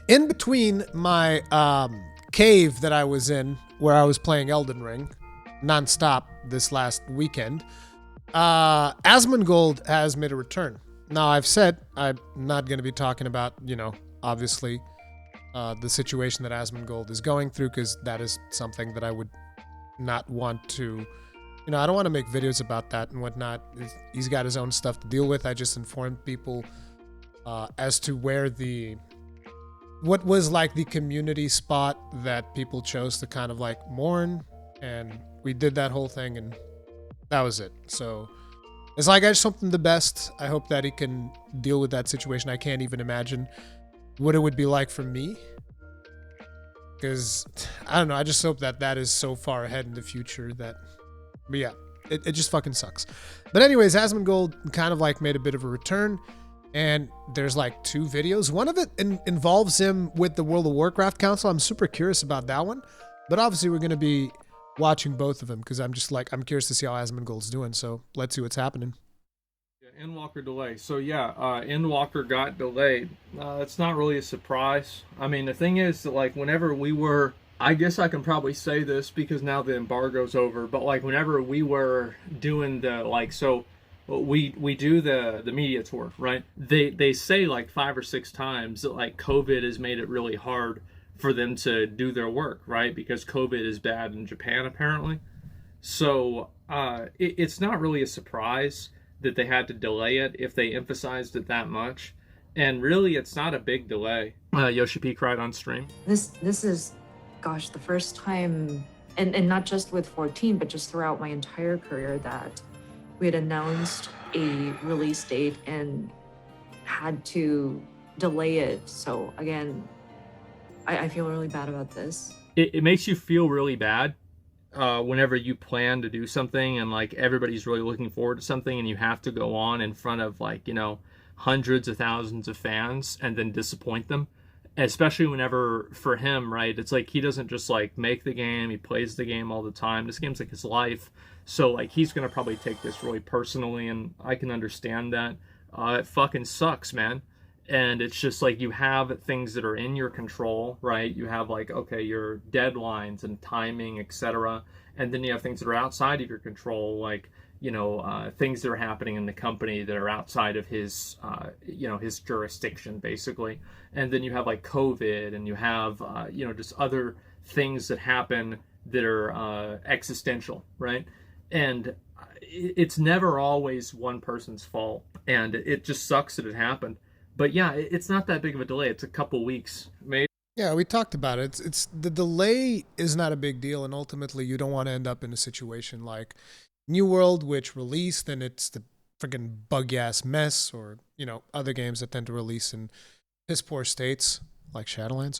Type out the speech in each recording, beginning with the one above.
In between my cave that I was in, where I was playing Elden Ring nonstop this last weekend, Asmongold has made a return. Now, I've said I'm not going to be talking about, obviously, the situation that Asmongold is going through, because that is something that I would not want to, I don't want to make videos about that and whatnot. He's got his own stuff to deal with. I just informed people as to what was like the community spot that people chose to kind of like mourn, and we did that whole thing, and that was it. So it's like I just hope him the best. I hope that he can deal with that situation. I can't even imagine what it would be like for me, because I don't know. I just hope that is so far ahead in the future that, but yeah, it just fucking sucks. But anyways, Asmongold kind of like made a bit of a return, and there's like 2 videos. One of it involves him with the World of Warcraft Council. I'm super curious about that one, but obviously we're going to be watching both of them because I'm curious to see how Asmongold's doing. So let's see what's happening. Yeah, Endwalker Delay. So yeah, Endwalker got delayed. It's not really a surprise. I mean, the thing is that like whenever we were, I guess I can probably say this because now the embargo's over, but like whenever we were doing the we do the media tour, right? They say like 5 or 6 times that like COVID has made it really hard for them to do their work, right? Because COVID is bad in Japan apparently. So it's not really a surprise that they had to delay it if they emphasized it that much. And really, it's not a big delay. Yoshi P cried on stream. This is, gosh, the first time, and not just with 14, but just throughout my entire career that we had announced a release date and had to delay it. So again, I feel really bad about this. It makes you feel really bad whenever you plan to do something and like everybody's really looking forward to something and you have to go on in front of like, hundreds of thousands of fans and then disappoint them. Especially whenever, for him, right, it's like he doesn't just like make the game, he plays the game all the time. This game's like his life. So like he's gonna probably take this really personally, and I can understand that. It fucking sucks, man. And it's just like you have things that are in your control, right? You have like, okay, your deadlines and timing, etc. And then you have things that are outside of your control, like, things that are happening in the company that are outside of his, his jurisdiction, basically. And then you have like COVID, and you have, just other things that happen that are existential, right? And it's never always one person's fault, and it just sucks that it happened. But yeah, it's not that big of a delay. It's a couple weeks, maybe. Yeah, we talked about it. It's the delay is not a big deal, and ultimately you don't want to end up in a situation like New World, which released and it's the freaking buggy ass mess, or other games that tend to release in piss poor states like Shadowlands.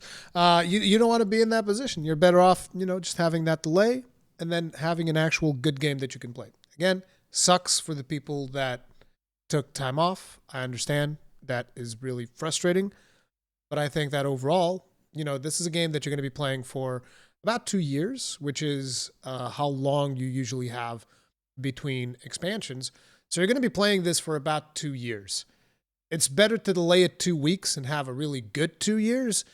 You don't want to be in that position. You're better off, just having that delay and then having an actual good game that you can play. Again, sucks for the people that took time off. I understand that is really frustrating, but I think that overall, this is a game that you're going to be playing for about 2 years, which is how long you usually have between expansions. So you're going to be playing this for about 2 years. It's better to delay it 2 weeks and have a really good 2 years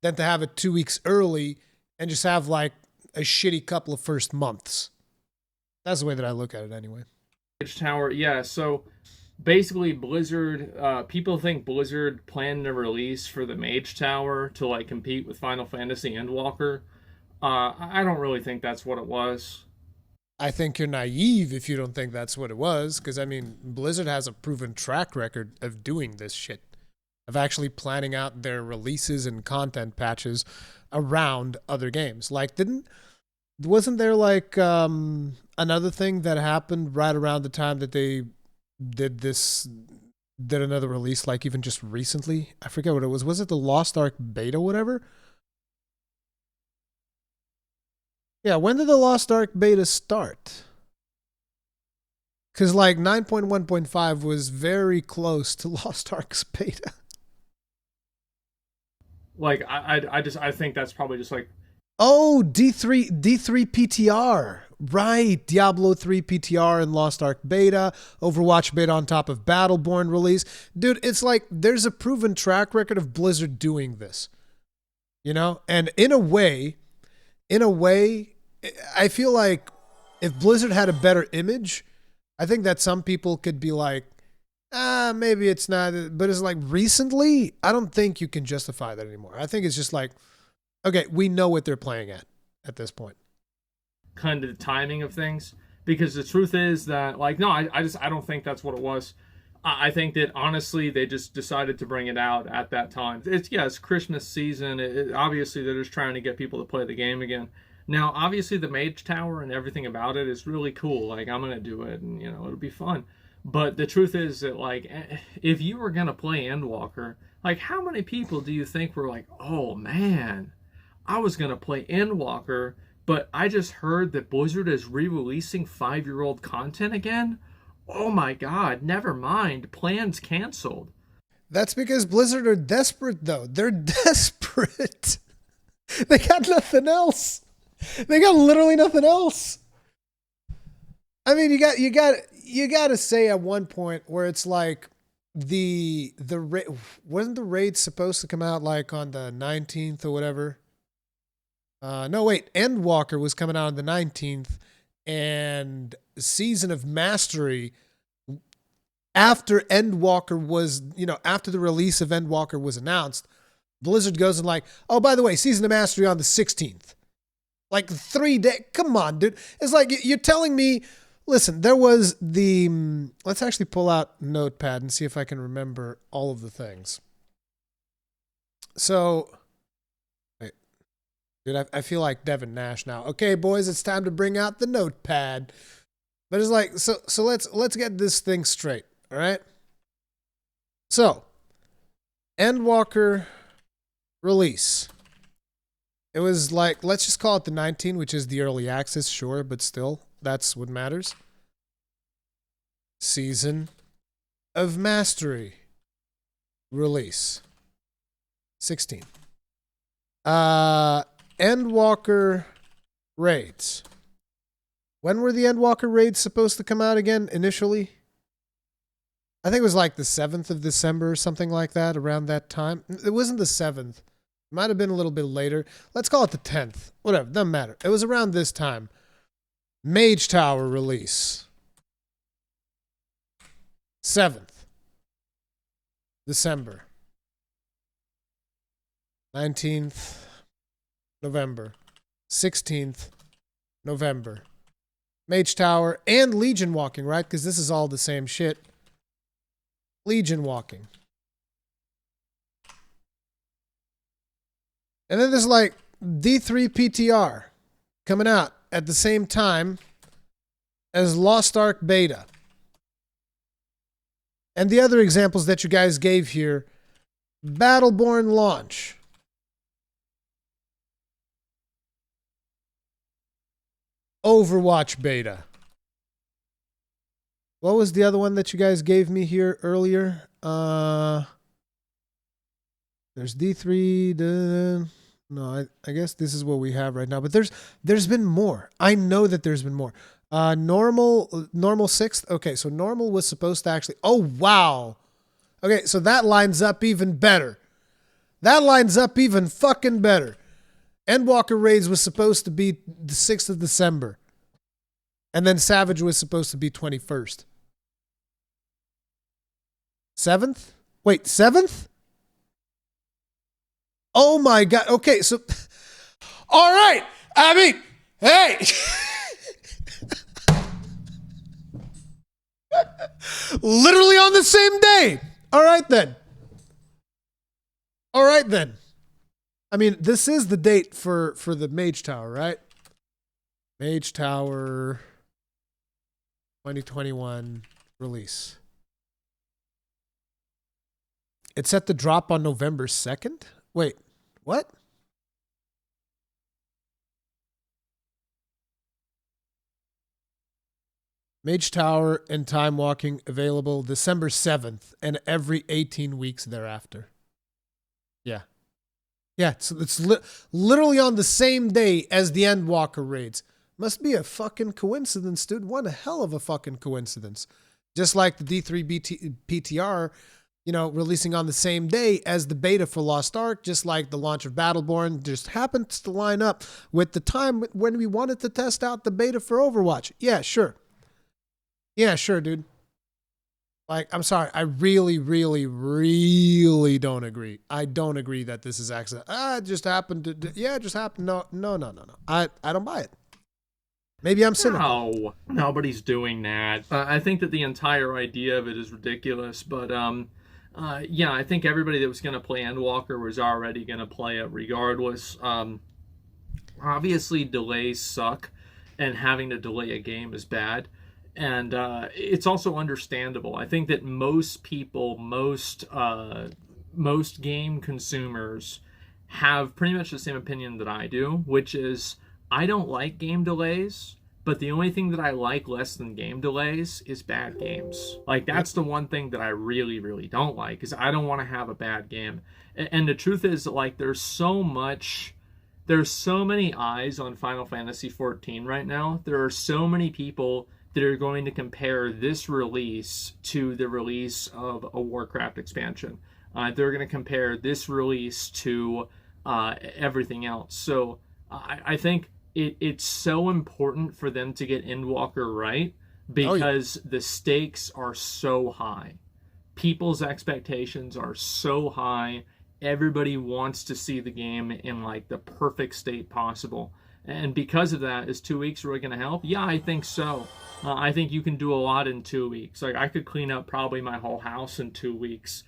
than to have it 2 weeks early and just have like a shitty couple of first months. That's the way that I look at it anyway. Mage Tower, yeah, so basically Blizzard, people think Blizzard planned to release for the Mage Tower to like compete with Final Fantasy Endwalker. I don't really think that's what it was. I think you're naive if you don't think that's what it was, because I mean, Blizzard has a proven track record of doing this shit, of actually planning out their releases and content patches around other games. Like, wasn't there like another thing that happened right around the time that they did another release, like even just recently? I forget what it was. Was it the Lost Ark beta, whatever? Yeah, when did the Lost Ark beta start? Because like 9.1.5 was very close to Lost Ark's beta. Like I think that's probably just like, oh, D3 PTR. Right, Diablo 3 PTR and Lost Ark beta, Overwatch beta on top of Battleborn release. Dude, it's like there's a proven track record of Blizzard doing this. you know? And in a way, I feel like if Blizzard had a better image, I think that some people could be like, maybe it's not. But it's like recently, I don't think you can justify that anymore. I think it's just like, okay, we know what they're playing at this point. Kind of the timing of things, because the truth is that, like, no, I don't think that's what it was. I think that honestly they just decided to bring it out at that time. It's Christmas season. Obviously they're just trying to get people to play the game again. Now obviously the Mage Tower and everything about it is really cool. Like, I'm gonna do it, and it'll be fun. But the truth is that, like, if you were gonna play Endwalker, like, how many people do you think were like, oh man, I was gonna play Endwalker, but I just heard that Blizzard is re-releasing 5-year-old content again? Oh my god, never mind. Plans canceled. That's because Blizzard are desperate, though. They're desperate. They got nothing else. They got literally nothing else. I mean, you got to say at one point where it's like wasn't the raid supposed to come out like on the 19th or whatever? No, wait. Endwalker was coming out on the 19th, and Season of Mastery, after Endwalker was, after the release of Endwalker was announced, Blizzard goes and like, oh, by the way, Season of Mastery on the 16th. Like 3 days. Come on, dude. It's like you're telling me, listen, there was let's actually pull out Notepad and see if I can remember all of the things. So, wait, dude, I feel like Devin Nash now. Okay, boys, it's time to bring out the Notepad. But it's like, so let's get this thing straight, all right? So, Endwalker release. It was like, let's just call it the 19, which is the early access, sure, but still, that's what matters. Season of Mastery release. 16. Endwalker raids. When were the Endwalker raids supposed to come out again initially? I think it was like the 7th of December or something like that, around that time. It wasn't the 7th. It might have been a little bit later. Let's call it the 10th. Whatever, doesn't matter. It was around this time. Mage Tower release. 7th December. 19th November. 16th November. Mage Tower and Legion Walking, right? Because this is all the same shit. Legion Walking. And then there's like D3 PTR coming out at the same time as Lost Ark Beta. And the other examples that you guys gave here, Battleborn launch. Overwatch Beta. What was the other one that you guys gave me here earlier? There's D3. No, I guess this is what we have right now. But there's been more. I know that there's been more. Normal 6th. Okay, so normal was supposed to actually. Oh wow. Okay, so that lines up even better. That lines up even fucking better. Endwalker raids was supposed to be the 6th of December. And then Savage was supposed to be 21st. 7th? Wait, 7th? Oh my god. Okay, so all right. I mean, hey. Literally on the same day. All right then. All right then. I mean, this is the date for the Mage Tower, right? Mage Tower 2021 release. It's set to drop on November 2nd? Wait, what? Mage Tower and Time Walking available December 7th and every 18 weeks thereafter. Yeah. Yeah, so it's literally on the same day as the Endwalker raids. Must be a fucking coincidence, dude. What a hell of a fucking coincidence. Just like the D3 PTR releasing on the same day as the beta for Lost Ark, just like the launch of Battleborn just happens to line up with the time when we wanted to test out the beta for Overwatch. Yeah, sure. Yeah, sure, dude. Like, I'm sorry. I really, really, really don't agree. I don't agree that this is accident. It just happened to, yeah, it just happened. No. I don't buy it. Maybe I'm cynical. No, nobody's doing that. I think that the entire idea of it is ridiculous, but yeah, I think everybody that was going to play Endwalker was already going to play it regardless. Obviously, delays suck, and having to delay a game is bad. And it's also understandable. I think that most people, most game consumers have pretty much the same opinion that I do, which is I don't like game delays, but the only thing that I like less than game delays is bad games. Like, that's the one thing that I really, really don't like, is I don't want to have a bad game. And the truth is, like, there's so many eyes on Final Fantasy XIV right now. There are so many people that are going to compare this release to the release of a Warcraft expansion. They're going to compare this release to everything else. So I think it's so important for them to get Endwalker right, because the stakes are so high. People's expectations are so high. Everybody wants to see the game in like the perfect state possible. And because of that, is 2 weeks really going to help? Yeah, I think so. I think you can do a lot in 2 weeks. Like, I could clean up probably my whole house in 2 weeks.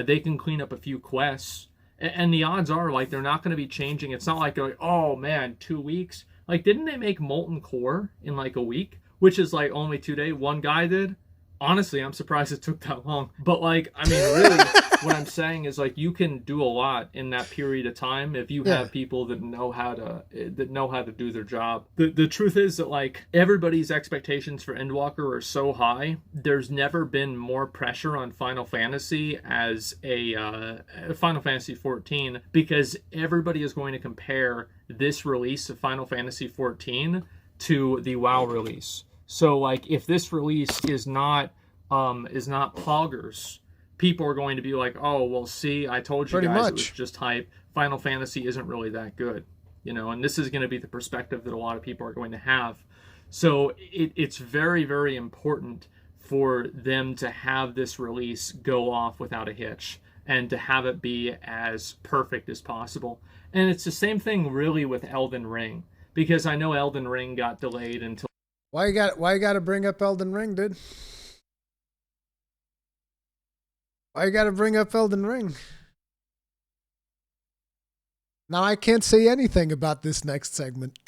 They can clean up a few quests. And the odds are, like, they're not going to be changing. It's not like, oh, man, 2 weeks. Like, didn't they make Molten Core in, like, a week? Which is, like, only 2 days. One guy did. Honestly, I'm surprised it took that long. But, like, I mean, really, what I'm saying is, like, you can do a lot in that period of time if you have people that know how to do their job. The truth is that, like, everybody's expectations for Endwalker are so high. There's never been more pressure on Final Fantasy as a Final Fantasy 14, because everybody is going to compare this release of Final Fantasy 14 to the WoW release. So, like, if this release is not poggers, people are going to be like, oh, well, see, I told you guys it was just hype. Final Fantasy isn't really that good, and this is going to be the perspective that a lot of people are going to have. So it's very, very important for them to have this release go off without a hitch and to have it be as perfect as possible. And it's the same thing really with Elden Ring, because I know Elden Ring got delayed until... Why you got to bring up Elden Ring, dude? Why you got to bring up Elden Ring? Now I can't say anything about this next segment.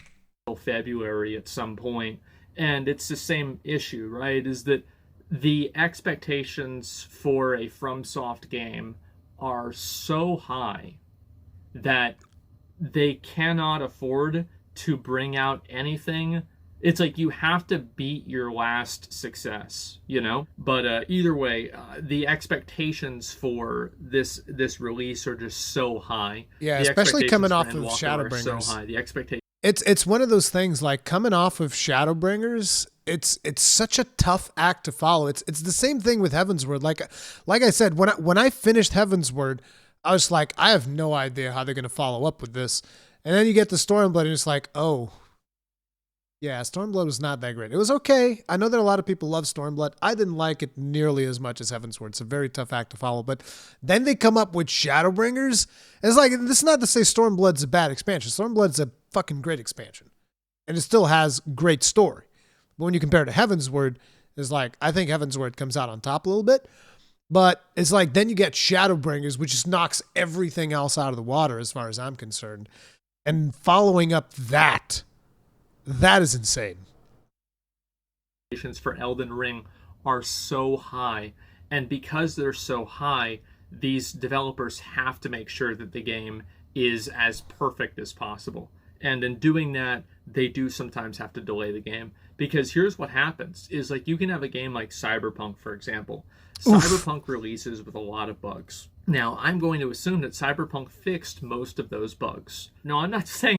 February at some point, and it's the same issue, right? Is that the expectations for a FromSoft game are so high that they cannot afford to bring out anything. It's like you have to beat your last success, But either way, the expectations for this release are just so high. Yeah, especially coming off of Shadowbringers. So high. The expectations. It's one of those things, like, coming off of Shadowbringers, it's such a tough act to follow. It's the same thing with Heavensward. Like I said, when I finished Heavensward, I was like, I have no idea how they're going to follow up with this. And then you get the Stormblood, and it's like, oh. Yeah, Stormblood was not that great. It was okay. I know that a lot of people love Stormblood. I didn't like it nearly as much as Heavensward. It's a very tough act to follow. But then they come up with Shadowbringers. It's like, this is not to say Stormblood's a bad expansion. Stormblood's a fucking great expansion. And it still has great story. But when you compare it to Heavensward, it's like, I think Heavensward comes out on top a little bit. But it's like, then you get Shadowbringers, which just knocks everything else out of the water as far as I'm concerned. And following up that is insane. For Elden Ring are so high, and because they're so high, these developers have to make sure that the game is as perfect as possible. And in doing that, they do sometimes have to delay the game, because here's what happens is, like, you can have a game like Cyberpunk, for example. Cyberpunk releases with a lot of bugs. Now, I'm going to assume that Cyberpunk fixed most of those bugs. No, I'm not saying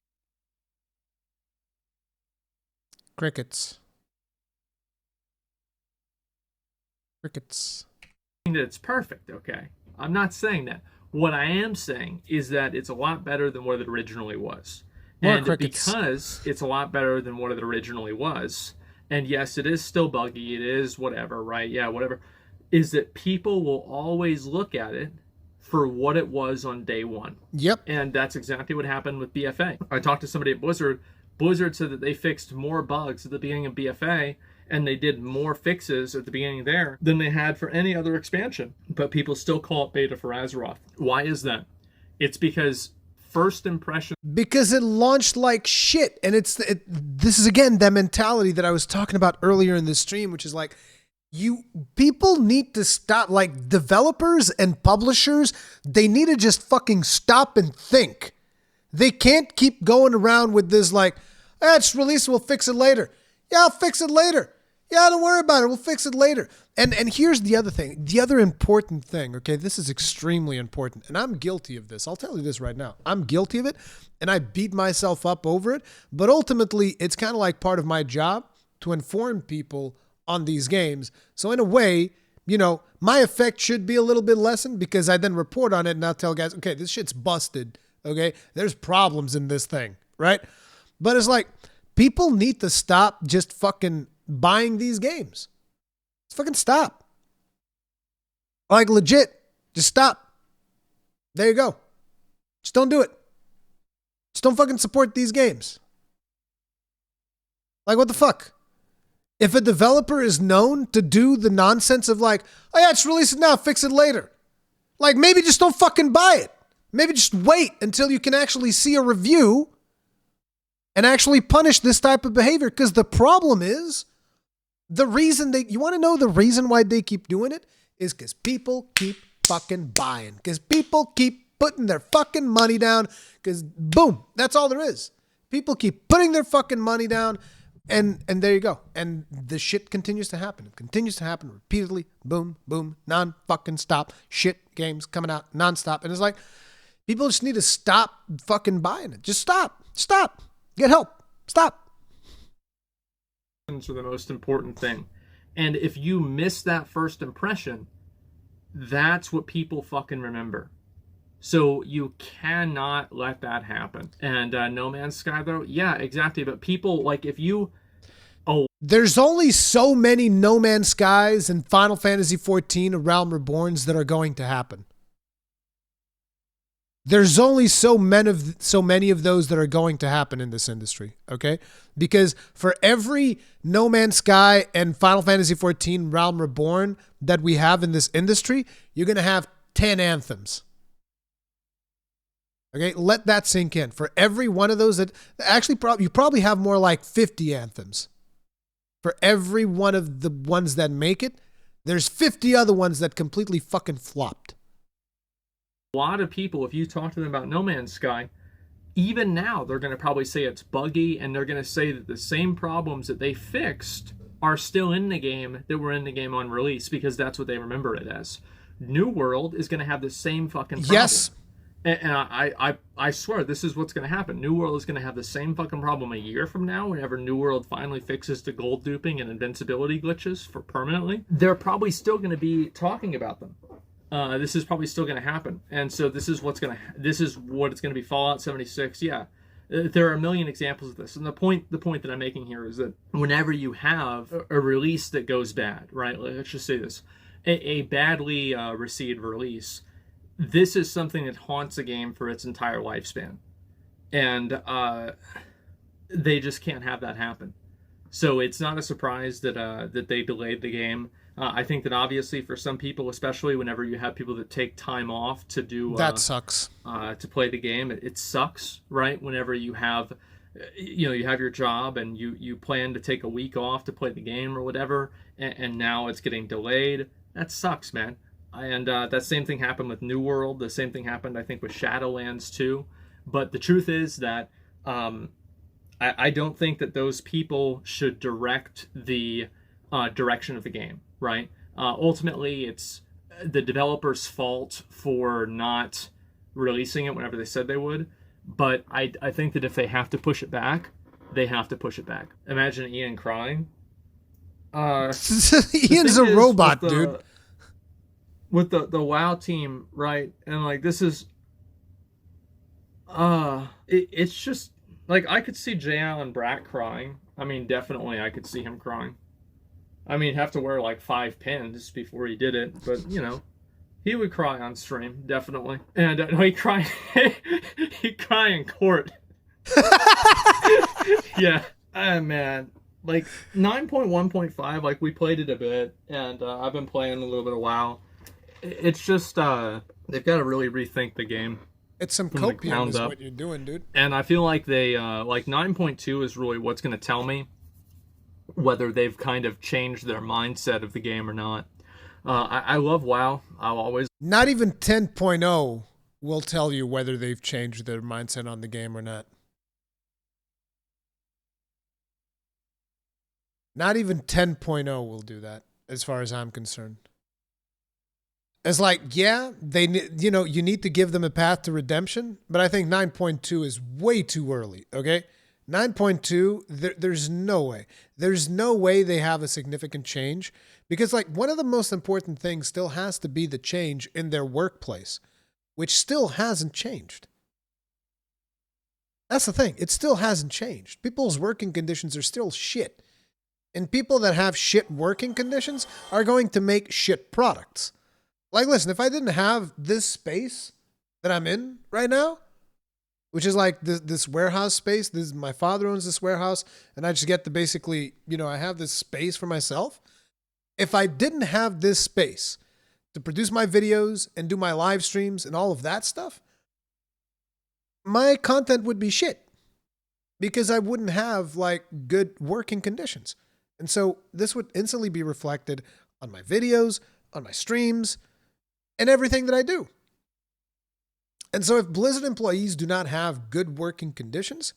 Crickets. that it's perfect, okay? I'm not saying that. What I am saying is that it's a lot better than what it originally was. More And crickets. because it's a lot better than what it originally was, and yes, it is still buggy, it is whatever, right? Yeah, whatever. Is that people will always look at it for what it was on day one. Yep. And that's exactly what happened with BFA. I talked to somebody at Blizzard. Blizzard said that they fixed more bugs at the beginning of BFA, and they did more fixes at the beginning there than they had for any other expansion. But people still call it beta for Azeroth. Why is that? It's because first impression. Because it launched like shit. And this is, again, that mentality that I was talking about earlier in the stream, which is like, people need to stop, like developers and publishers, they need to just fucking stop and think. They can't keep going around with this like, it's released, we'll fix it later. Yeah, I'll fix it later. Yeah, don't worry about it. We'll fix it later. And here's the other thing. The other important thing, okay, this is extremely important. And I'm guilty of this. I'll tell you this right now. I'm guilty of it. And I beat myself up over it. But ultimately, it's kind of like part of my job to inform people on these games. So in a way, my effect should be a little bit lessened because I then report on it and I'll tell guys, okay, this shit's busted. Okay, there's problems in this thing, right? But it's like, people need to stop just fucking buying these games. Just fucking stop. Like legit, just stop. There you go. Just don't do it. Just don't fucking support these games. Like what the fuck? If a developer is known to do the nonsense of like, oh yeah, it's released now, fix it later. Like maybe just don't fucking buy it. Maybe just wait until you can actually see a review and actually punish this type of behavior. Because the problem is, you want to know the reason why they keep doing it? Is because people keep fucking buying. Because people keep putting their fucking money down. Because boom, that's all there is. People keep putting their fucking money down. And there you go. And the shit continues to happen. It continues to happen repeatedly. Boom, boom, non-fucking stop. Shit games coming out non-stop. And it's like, people just need to stop fucking buying it. Just stop. Stop. Get help. Stop. Are the most important thing. And if you miss that first impression, that's what people fucking remember. So you cannot let that happen. And No Man's Sky, though, yeah, exactly. But people, like, if you... There's only so many No Man's Skies and Final Fantasy XIV A Realm Reborns that are going to happen. There's only so many of those that are going to happen in this industry, okay? Because for every No Man's Sky and Final Fantasy XIV Realm Reborn that we have in this industry, you're going to have 10 anthems. Okay, let that sink in. For every one of those that actually you probably have more like 50 anthems. For every one of the ones that make it, there's 50 other ones that completely fucking flopped. A lot of people, if you talk to them about No Man's Sky, even now they're going to probably say it's buggy, and they're going to say that the same problems that they fixed are still in the game that were in the game on release, because that's what they remember it as. New World is going to have the same fucking problem. Yes. And I swear this is what's going to happen. New World is going to have the same fucking problem a year from now whenever New World finally fixes the gold duping and invincibility glitches for permanently. They're probably still going to be talking about them. This is probably still going to happen. And so this is what it's going to be. Fallout 76. Yeah. There are a million examples of this. And the point that I'm making here is that whenever you have a release that goes bad, right? Let's just say this, a badly received release, this is something that haunts a game for its entire lifespan. And they just can't have that happen. So it's not a surprise that they delayed the game. I think that obviously for some people, especially whenever you have people that take time off to do... that sucks. To play the game, it sucks, right? Whenever you have, you have your job and you plan to take a week off to play the game or whatever, and now it's getting delayed. That sucks, man. And that same thing happened with New World. The same thing happened, I think, with Shadowlands too. But the truth is that I don't think that those people should direct the direction of the game, right? Ultimately, it's the developer's fault for not releasing it whenever they said they would. But I think that if they have to push it back, they have to push it back. Imagine Ian crying. Ian's a robot, dude. with the WoW team, right? And like this is it's just like I could see J. Allen Brack crying. I mean, definitely I could see him crying. I mean, have to wear like 5 pins before he did it, but you know, he would cry on stream, definitely. And no, he cry, he cry in court. Yeah, man, like 9.1.5, like we played it a bit, and I've been playing a little bit of WoW. It's just they've got to really rethink the game It's some from the copium ground is up, what you're doing, dude. and I feel like they like 9.2 is really what's going to tell me whether they've kind of changed their mindset of the game or not. I love WoW. I'll always Not even 10.0 will tell you whether they've changed their mindset on the game or not. Not even 10.0 will do that, as far as I'm concerned. It's like, yeah, you need to give them a path to redemption, but I think 9.2 is way too early, okay? 9.2, there's no way. There's no way they have a significant change because, like, one of the most important things still has to be the change in their workplace, which still hasn't changed. That's the thing. It still hasn't changed. People's working conditions are still shit. And people that have shit working conditions are going to make shit products. Like, listen, if I didn't have this space that I'm in right now, which is like this warehouse space, my father owns this warehouse, and I just get to basically, I have this space for myself. If I didn't have this space to produce my videos and do my live streams and all of that stuff, my content would be shit because I wouldn't have like good working conditions. And so this would instantly be reflected on my videos, on my streams, and everything that I do. And so if Blizzard employees do not have good working conditions,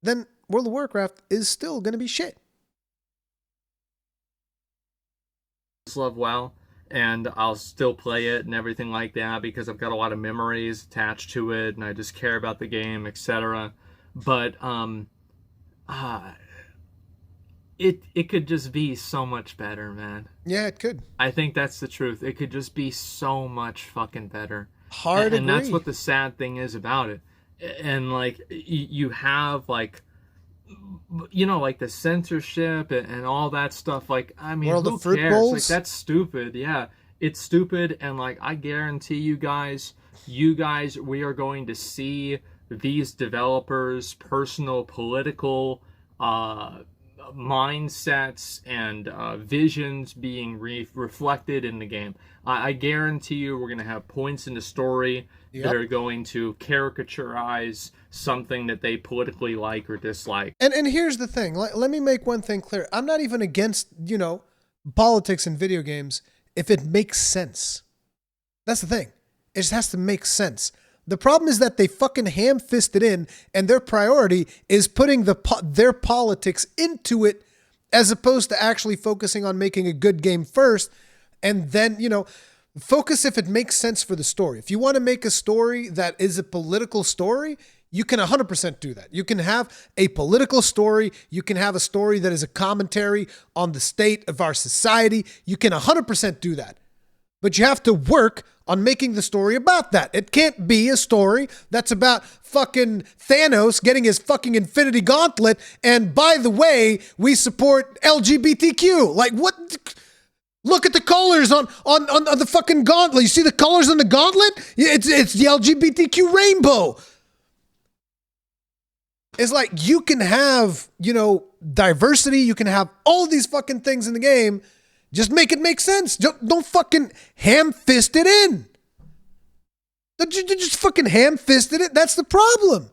then World of Warcraft is still going to be shit. love WoW, and I'll still play it and everything like that because I've got a lot of memories attached to it, and I just care about the game, etc. But it could just be so much better, man. Yeah, it could. I think that's the truth. It could just be so much fucking better. Hard and agree. That's what the sad thing is about it. And like you have like like the censorship and all that stuff. Like, I mean, World who of Fruit cares? Bowls? Like, that's stupid. Yeah, it's stupid. And like, I guarantee you guys, we are going to see these developers' personal political mindsets and visions being reflected in the game. I guarantee you we're going to have points in the story that are going to caricaturize something that they politically like or dislike. And here's the thing. Let me make one thing clear. I'm not even against, politics in video games if it makes sense. That's the thing. It just has to make sense. The problem is that they fucking ham-fisted in, and their priority is putting their politics into it as opposed to actually focusing on making a good game first, and then, focus if it makes sense for the story. If you want to make a story that is a political story, you can 100% do that. You can have a political story. You can have a story that is a commentary on the state of our society. You can 100% do that. But you have to work on making the story about that. It can't be a story that's about fucking Thanos getting his fucking Infinity Gauntlet, and by the way, we support LGBTQ. Like, what? Look at the colors on the fucking gauntlet. You see the colors on the gauntlet? It's the LGBTQ rainbow. It's like you can have, diversity. You can have all these fucking things in the game. Just make it make sense. Don't fucking ham-fist it in. Just fucking ham-fisted it. That's the problem.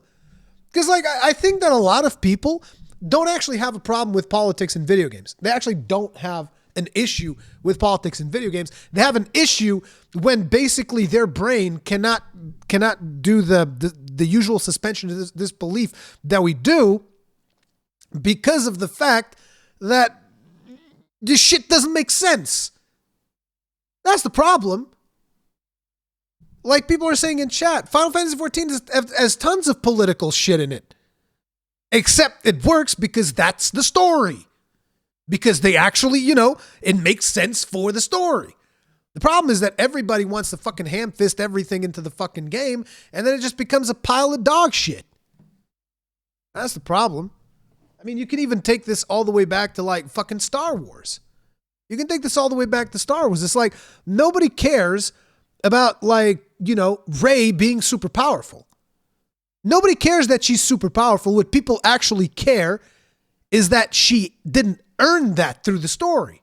Because, I think that a lot of people don't actually have a problem with politics in video games. They actually don't have an issue with politics in video games. They have an issue when basically their brain cannot do the usual suspension of disbelief that we do because of the fact that this shit doesn't make sense. That's the problem. Like people are saying in chat, Final Fantasy XIV has tons of political shit in it. Except it works because that's the story. Because they actually, it makes sense for the story. The problem is that everybody wants to fucking ham fist everything into the fucking game, and then it just becomes a pile of dog shit. That's the problem. I mean, you can even take this all the way back to like fucking Star Wars. You can take this all the way back to Star Wars. It's like nobody cares about like, you know, Rey being super powerful. Nobody cares that she's super powerful. What people actually care is that she didn't earn that through the story.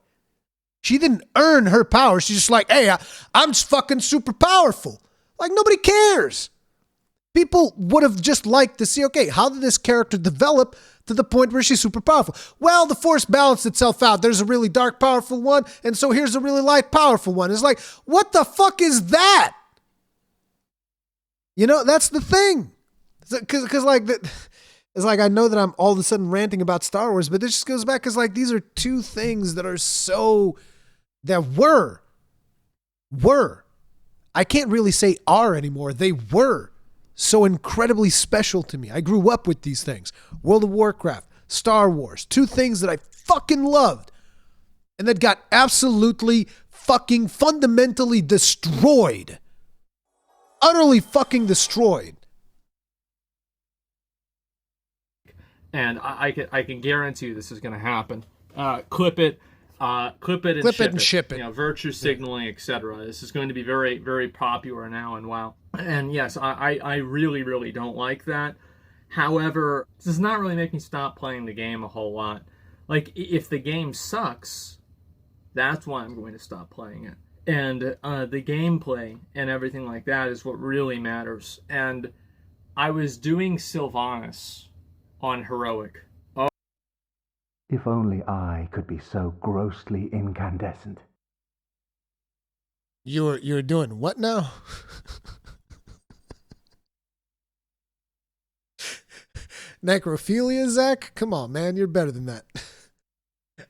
She didn't earn her power. She's just like, hey, I'm just fucking super powerful. Like, nobody cares. People would have just liked to see, okay, how did this character develop to the point where she's super powerful? Well, the Force balanced itself out. There's a really dark, powerful one, and so here's a really light, powerful one. It's like, what the fuck is that? You know, that's the thing. Because like, it's like I know that I'm all of a sudden ranting about Star Wars, but this just goes back because like these are two things that are so, that were. I can't really say are anymore. They were so incredibly special to me. I grew up with these things. World of Warcraft, Star Wars, two things that I fucking loved and that got absolutely fucking fundamentally destroyed. Utterly fucking destroyed. And I can guarantee you this is going to happen. Clip it and ship it. You know, virtue signaling, etc. This is going to be very, very popular now in WoW. And yes, I really, really don't like that. However, this does not really make me stop playing the game a whole lot. Like, if the game sucks, that's why I'm going to stop playing it. And the gameplay and everything like that is what really matters. And I was doing Sylvanas on Heroic. Oh. If only I could be so grossly incandescent. You're doing what now? Necrophilia, Zach? Come on, man. You're better than that.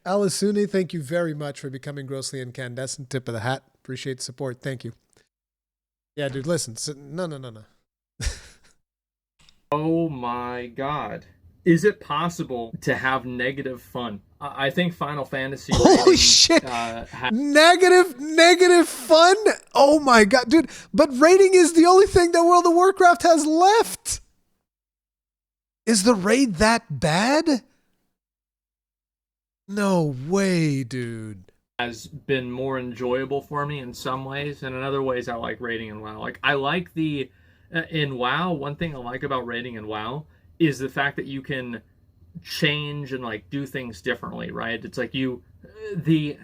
Alasuni, thank you very much for becoming grossly incandescent. Tip of the hat. Appreciate the support. Thank you. Yeah, dude, listen. No. Oh my god. Is it possible to have negative fun? I think Final Fantasy... Holy shit! Negative fun? Oh my god, dude. But raiding is the only thing that World of Warcraft has left. Is the raid that bad? No way, dude. Has been more enjoyable for me in some ways, and in other ways I like raiding in WoW. Like, I like the... in WoW, one thing I like about raiding in WoW is the fact that you can change and like do things differently, right? It's like the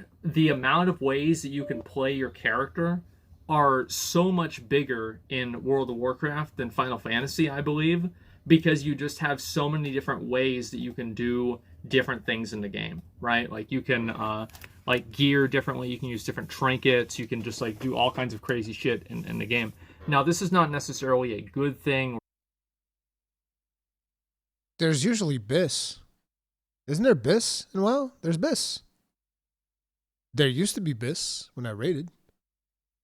amount of ways that you can play your character are so much bigger in World of Warcraft than Final Fantasy, I believe, because you just have so many different ways that you can do different things in the game, right? Like you can like gear differently, you can use different trinkets, you can just like do all kinds of crazy shit in the game. Now, this is not necessarily a good thing. There's usually BIS. Isn't there BIS in WoW? There's BIS. There used to be BIS when I raided.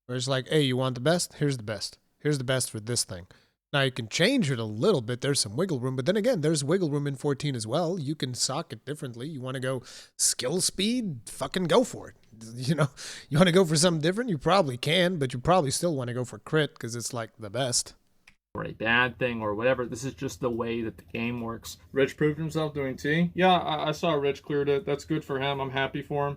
Where it's like, hey, you want the best? Here's the best. Here's the best for this thing. Now, you can change it a little bit. There's some wiggle room. But then again, there's wiggle room in 14 as well. You can sock it differently. You want to go skill speed? Fucking go for it. You know, you want to go for something different? You probably can, but you probably still want to go for crit because it's like the best. Or a bad thing or whatever. This is just the way that the game works. Rich proved himself doing T. Yeah, I saw Rich cleared it. That's good for him. I'm happy for him.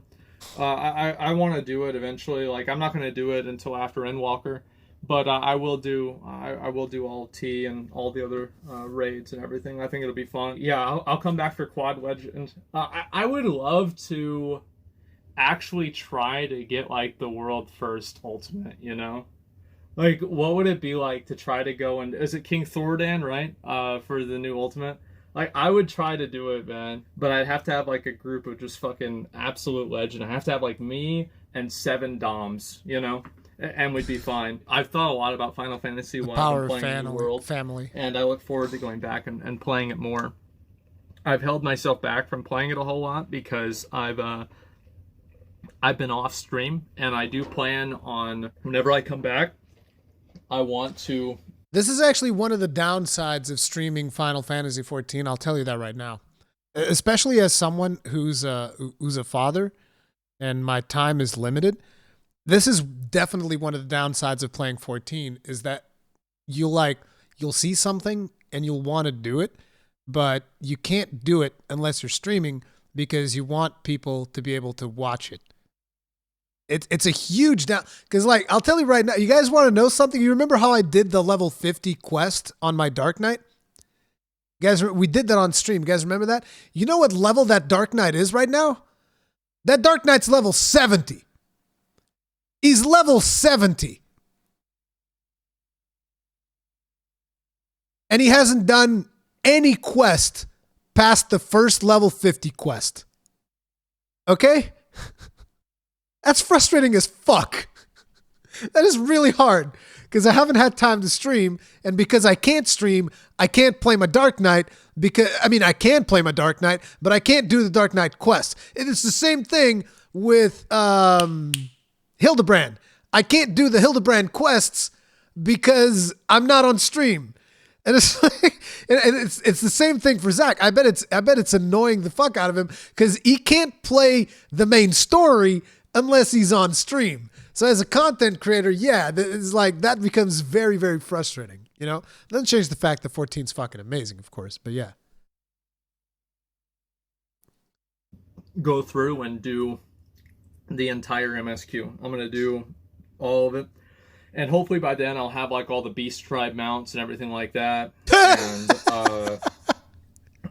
I want to do it eventually. Like, I'm not going to do it until after Endwalker, but I will do all T and all the other raids and everything. I think it'll be fun. Yeah, I'll come back for Quad Legend. I would love to actually try to get like the world first ultimate, you know? Like, what would it be like to try to go and... Is it King Thordan, right? For the new Ultimate? Like, I would try to do it, man. But I'd have to have, like, a group of just fucking absolute legend. I have to have, like, me and 7 Doms, you know? And we'd be fine. I've thought a lot about Final Fantasy when I've been playing the world. Family. And I look forward to going back and playing it more. I've held myself back from playing it a whole lot because I've been off stream. And I do plan on, whenever I come back, I want to... This is actually one of the downsides of streaming Final Fantasy XIV. I'll tell you that right now. Especially as someone who's a father and my time is limited. This is definitely one of the downsides of playing 14 is that you'll see something and you'll want to do it, but you can't do it unless you're streaming because you want people to be able to watch it. It's a huge down because like I'll tell you right now, you guys want to know something? You remember how I did the level 50 quest on my Dark Knight? You guys, we did that on stream. You guys remember that? You know what level that Dark Knight is right now? That Dark Knight's level 70. He's level 70. And he hasn't done any quest past the first level 50 quest. Okay? That's frustrating as fuck. That is really hard because I haven't had time to stream, and because I can't stream, I can't play my Dark Knight because I can play my Dark Knight, but I can't do the Dark Knight quest. It's the same thing with Hildebrand. I can't do the Hildebrand quests because I'm not on stream. And it's like, and it's the same thing for Zach. I bet it's annoying the fuck out of him because he can't play the main story unless he's on stream. So as a content creator, yeah, it's like that becomes very, very frustrating. You know, it doesn't change the fact that 14's fucking amazing, of course, but yeah. Go through and do the entire MSQ. I'm gonna do all of it, and hopefully by then I'll have like all the Beast Tribe mounts and everything like that. And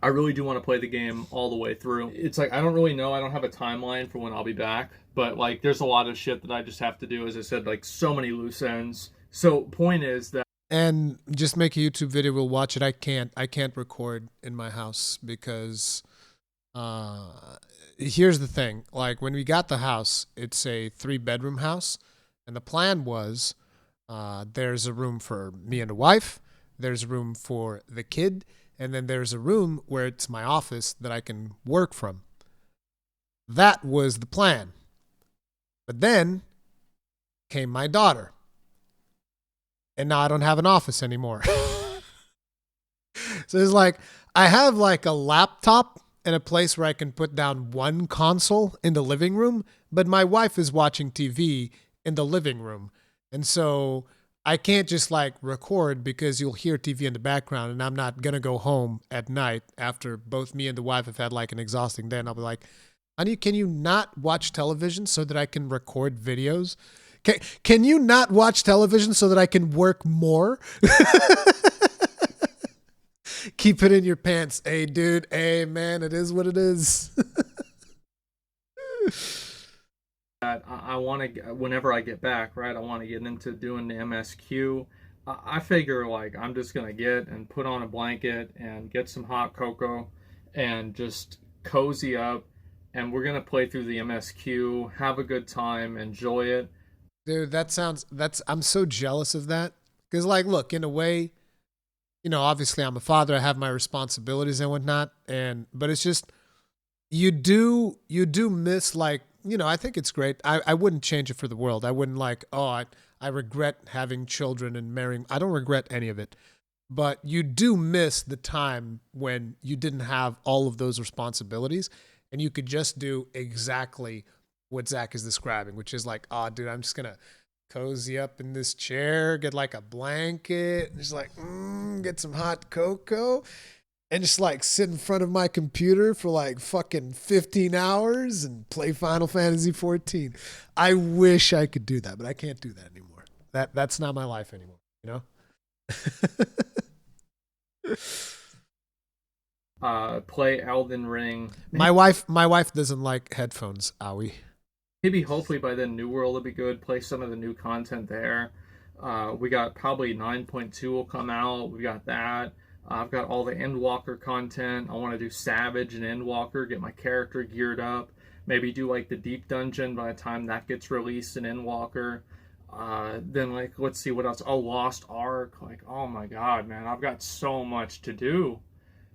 I really do want to play the game all the way through. It's like I don't really know. I don't have a timeline for when I'll be back, but like there's a lot of shit that I just have to do. As I said, like so many loose ends. So point is that. And just make a YouTube video. We'll watch it. I can't record in my house because here's the thing. Like when we got the house, it's a 3-bedroom house. And the plan was there's a room for me and the wife. There's a room for the kid. And then there's a room where it's my office that I can work from. That was the plan. But then came my daughter. And now I don't have an office anymore. So it's like, I have like a laptop and a place where I can put down one console in the living room, but my wife is watching TV in the living room. And so I can't just like record because you'll hear TV in the background, and I'm not going to go home at night after both me and the wife have had like an exhausting day. And I'll be like, honey, can you not watch television so that I can record videos? Can you not watch television so that I can work more? Keep it in your pants. Hey, dude. Hey, man, it is what it is. I want to, whenever I get back, right, I want to get into doing the MSQ. I figure, like, I'm just going to get and put on a blanket and get some hot cocoa and just cozy up, and we're going to play through the MSQ, have a good time, enjoy it. Dude, I'm so jealous of that. Because, like, look, in a way, you know, obviously I'm a father, I have my responsibilities and whatnot, but it's just, you do miss, like, you know, I think it's great. I wouldn't change it for the world. I wouldn't like, I regret having children and marrying. I don't regret any of it. But you do miss the time when you didn't have all of those responsibilities and you could just do exactly what Zach is describing, which is like, oh, dude, I'm just going to cozy up in this chair, get like a blanket, and just like, get some hot cocoa, and just like sit in front of my computer for like fucking 15 hours and play Final Fantasy 14. I wish I could do that, but I can't do that anymore. That's not my life anymore, you know? Play Elden Ring. My wife doesn't like headphones, Owie. Maybe hopefully by then New World will be good. Play some of the new content there. We got probably 9.2 will come out. We got that. I've got all the Endwalker content. I want to do Savage and Endwalker, get my character geared up. Maybe do like the Deep Dungeon by the time that gets released in Endwalker. Then like, let's see what else. Oh, Lost Ark. Like, oh my God, man. I've got so much to do.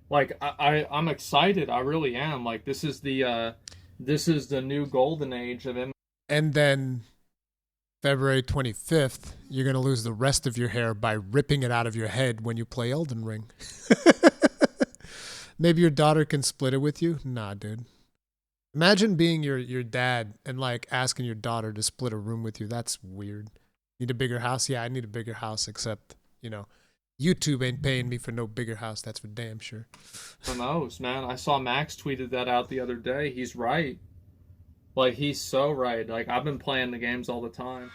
Like, I'm excited. I really am. Like, this is the new golden age of M. And then February 25th, you're going to lose the rest of your hair by ripping it out of your head when you play Elden Ring. Maybe your daughter can split it with you? Nah, dude. Imagine being your dad and like asking your daughter to split a room with you. That's weird. Need a bigger house? Yeah, I need a bigger house. Except YouTube ain't paying me for no bigger house. That's for damn sure. Who knows, man? I saw Max tweeted that out the other day. He's right. Like, he's so right. Like, I've been playing the games all the time.